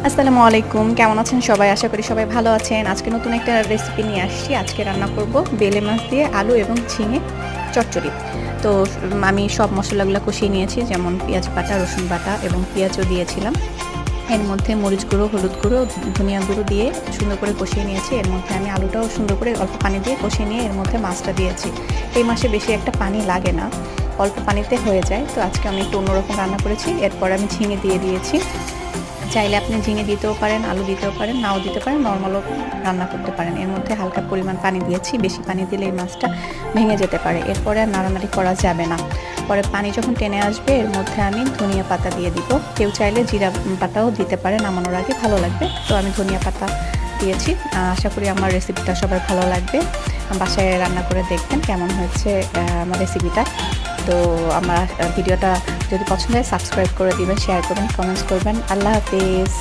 আসসালামু আলাইকুম, কেমন আছেন সবাই? আশা করি সবাই ভালো আছেন। আজকে নতুন একটা রেসিপি নিয়ে আসছি। আজকে রান্না করব বেলে মাছ দিয়ে আলু এবং ঝিঙে চচ্চড়ি। তো আমি সব মশলাগুলো কষিয়ে নিয়েছি, যেমন পেঁয়াজ বাটা, রসুন বাটা এবং পেঁয়াজও দিয়েছিলাম। এর মধ্যে মরিচ গুঁড়ো, হলুদ গুঁড়ো, ধনিয়া গুঁড়ো দিয়ে সুন্দর করে কষিয়ে নিয়েছি। এর মধ্যে আমি আলুটাও সুন্দর করে অল্প পানি দিয়ে কষিয়ে নিয়ে এর মধ্যে মাছটা দিয়েছি। এই মাসে বেশি একটা পানি লাগে না, অল্প পানিতে হয়ে যায়। তো আজকে আমি একটু অন্যরকম রান্না করেছি। এরপর আমি ঝিঙে দিয়ে দিয়েছি। চাইলে আপনি ঝিঙে দিতেও পারেন, আলু দিতেও পারেন, নাও দিতে পারেন, নর্মালও রান্না করতে পারেন। এর মধ্যে হালকা পরিমাণ পানি দিয়েছি, বেশি পানি দিলে এই মাছটা ভেঙে যেতে পারে। এরপরে আর নাড়ানাড়ি করা যাবে না। পরে পানি যখন টেনে আসবে এর মধ্যে আমি ধনিয়া পাতা দিয়ে দিব। কেউ চাইলে জিরা পাতাও দিতে পারে, নামানোর আগে ভালো লাগবে। তো আমি ধনিয়া পাতা দিয়েছি। আশা করি আমার রেসিপিটা সবার ভালো লাগবে। বাসায় রান্না করে দেখবেন কেমন হয়েছে আমার রেসিপিটা। তো আমার ভিডিওটা যদি পছন্দ হয় সাবস্ক্রাইব করে দিবেন, শেয়ার করবেন, কমেন্টস করবেন। আল্লাহ হাফিজ।